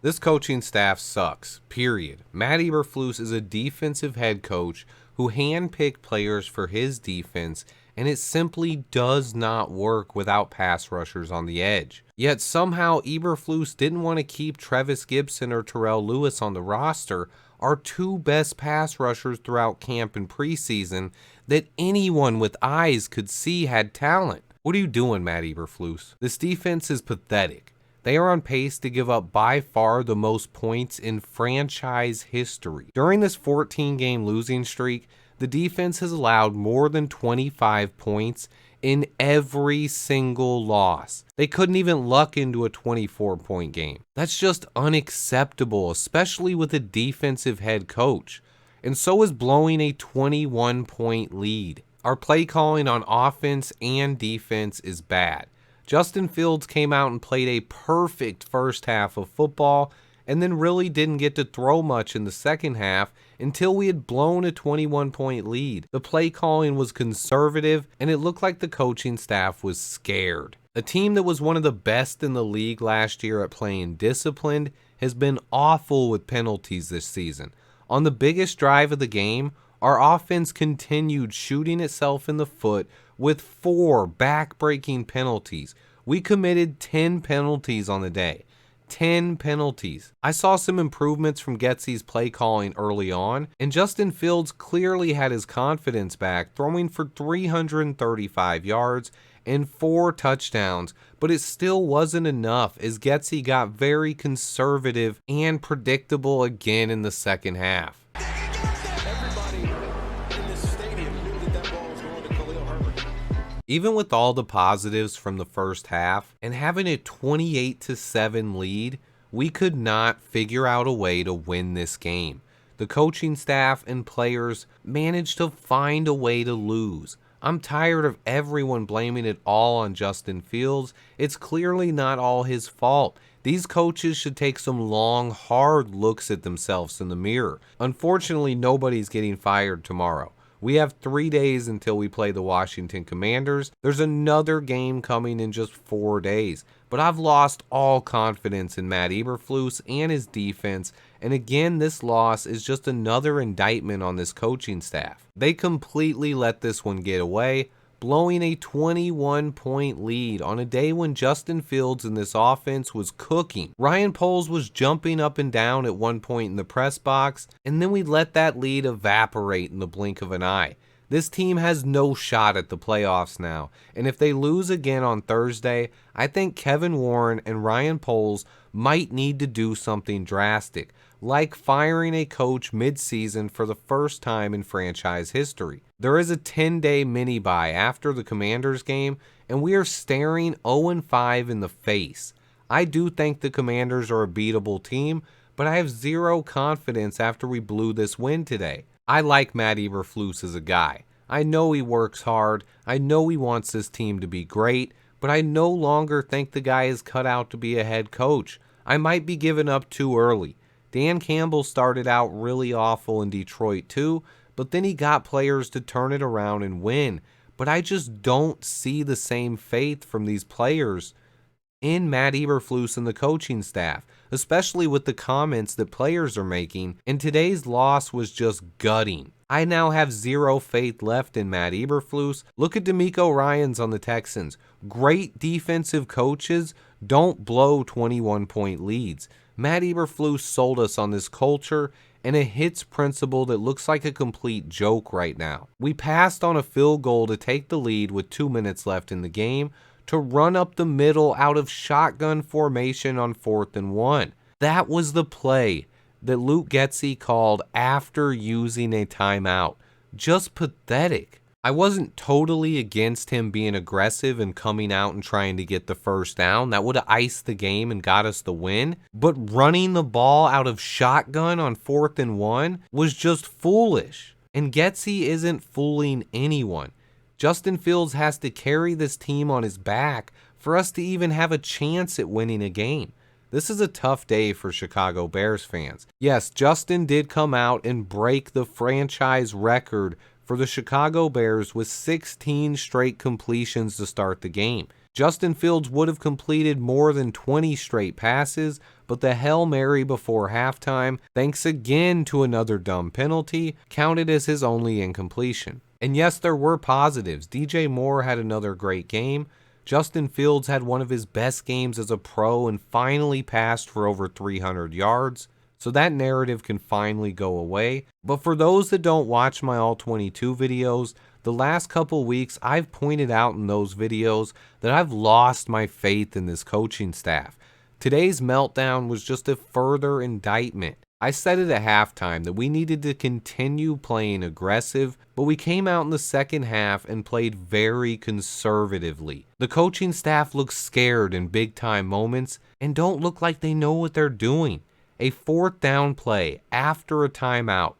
This coaching staff sucks, period. Matt Eberflus is a defensive head coach who handpicked players for his defense, and it simply does not work without pass rushers on the edge. Yet somehow Eberflus didn't want to keep Trevis Gibson or Terrell Lewis on the roster, our two best pass rushers throughout camp and preseason that anyone with eyes could see had talent. What are you doing, Matt Eberflus? This defense is pathetic. They are on pace to give up by far the most points in franchise history. During this 14-game losing streak, the defense has allowed more than 25 points in every single loss. They couldn't even luck into a 24-point game. That's just unacceptable, especially with a defensive head coach. And so is blowing a 21-point lead. Our play calling on offense and defense is bad. Justin Fields came out and played a perfect first half of football and then really didn't get to throw much in the second half until we had blown a 21-point lead. The play calling was conservative and it looked like the coaching staff was scared. A team that was one of the best in the league last year at playing disciplined has been awful with penalties this season. On the biggest drive of the game, our offense continued shooting itself in the foot with 4 back-breaking penalties. We committed 10 penalties on the day. 10 penalties. I saw some improvements from Getsy's play calling early on, and Justin Fields clearly had his confidence back, throwing for 335 yards and 4 touchdowns, but it still wasn't enough as Getsy got very conservative and predictable again in the second half. Even with all the positives from the first half and having a 28-7 lead, we could not figure out a way to win this game. The coaching staff and players managed to find a way to lose. I'm tired of everyone blaming it all on Justin Fields. It's clearly not all his fault. These coaches should take some long, hard looks at themselves in the mirror. Unfortunately, nobody's getting fired tomorrow. We have 3 days until we play the Washington Commanders. There's another game coming in just 4 days. But I've lost all confidence in Matt Eberflus and his defense. And again, this loss is just another indictment on this coaching staff. They completely let this one get away, blowing a 21-point lead on a day when Justin Fields and this offense was cooking. Ryan Poles was jumping up and down at one point in the press box, and then we let that lead evaporate in the blink of an eye. This team has no shot at the playoffs now, and if they lose again on Thursday, I think Kevin Warren and Ryan Poles might need to do something drastic, like firing a coach mid-season for the first time in franchise history. There is a 10-day mini-bye after the Commanders game, and we are staring 0-5 in the face. I do think the Commanders are a beatable team, but I have zero confidence after we blew this win today. I like Matt Eberflus as a guy. I know he works hard. I know he wants this team to be great, but I no longer think the guy is cut out to be a head coach. I might be giving up too early. Dan Campbell started out really awful in Detroit too, but then he got players to turn it around and win. But I just don't see the same faith from these players in Matt Eberflus and the coaching staff, especially with the comments that players are making, and today's loss was just gutting. I now have zero faith left in Matt Eberflus. Look at DeMeco Ryans on the Texans. Great defensive coaches don't blow 21-point leads. Matt Eberflus sold us on this culture and a hits principle that looks like a complete joke right now. We passed on a field goal to take the lead with 2 minutes left in the game, to run up the middle out of shotgun formation on 4th and 1. That was the play that Luke Getsy called after using a timeout. Just pathetic. I wasn't totally against him being aggressive and coming out and trying to get the first down. That would have iced the game and got us the win. But running the ball out of shotgun on 4th and 1 was just foolish. And Getsy isn't fooling anyone. Justin Fields has to carry this team on his back for us to even have a chance at winning a game. This is a tough day for Chicago Bears fans. Yes, Justin did come out and break the franchise record for the Chicago Bears with 16 straight completions to start the game. Justin Fields would have completed more than 20 straight passes, but the Hail Mary before halftime, thanks again to another dumb penalty, counted as his only incompletion. And yes, there were positives. DJ Moore had another great game. Justin Fields had one of his best games as a pro and finally passed for over 300 yards. So that narrative can finally go away. But for those that don't watch my All 22 videos, the last couple weeks I've pointed out in those videos that I've lost my faith in this coaching staff. Today's meltdown was just a further indictment. I said it at halftime that we needed to continue playing aggressive, but we came out in the second half and played very conservatively. The coaching staff looks scared in big time moments and don't look like they know what they're doing. A 4th down play after a timeout,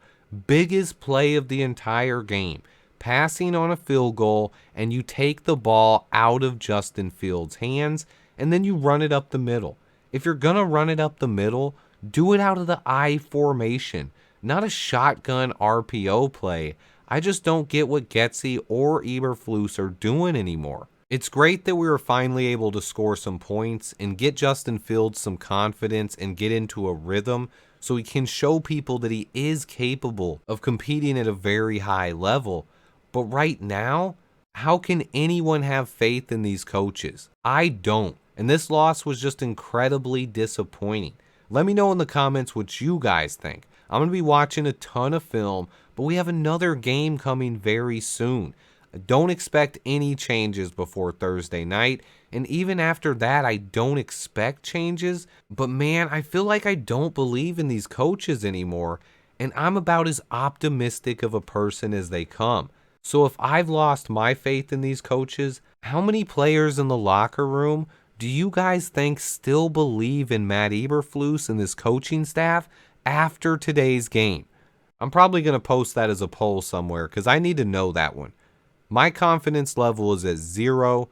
biggest play of the entire game, passing on a field goal, and you take the ball out of Justin Fields' hands and then you run it up the middle. If you're gonna run it up the middle, do it out of the I formation, not a shotgun RPO play. I just don't get what Getsy or Eberflus are doing anymore. It's great that we were finally able to score some points and get Justin Fields some confidence and get into a rhythm so he can show people that he is capable of competing at a very high level. But right now, how can anyone have faith in these coaches? I don't. And this loss was just incredibly disappointing. Let me know in the comments what you guys think. I'm going to be watching a ton of film, but we have another game coming very soon. Don't expect any changes before Thursday night, and even after that, I don't expect changes. But man, I feel like I don't believe in these coaches anymore, and I'm about as optimistic of a person as they come. So if I've lost my faith in these coaches, how many players in the locker room do you guys think still believe in Matt Eberflus and this coaching staff after today's game? I'm probably going to post that as a poll somewhere because I need to know that one. My confidence level is at 0.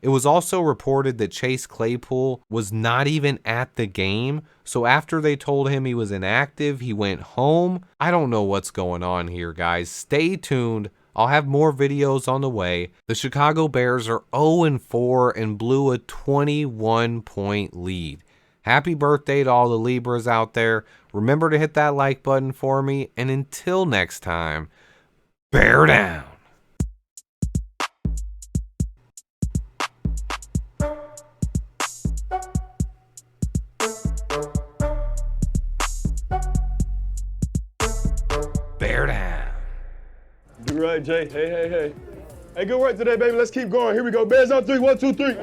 It was also reported that Chase Claypool was not even at the game. So after they told him he was inactive, he went home. I don't know what's going on here, guys. Stay tuned. I'll have more videos on the way. The Chicago Bears are 0-4 and blew a 21-point lead. Happy birthday to all the Libras out there. Remember to hit that like button for me. And until next time, bear down. Bear down. Do right, Jay. Hey. Hey, good work today, baby. Let's keep going. Here we go. Bears on 3. 1, 2, 3.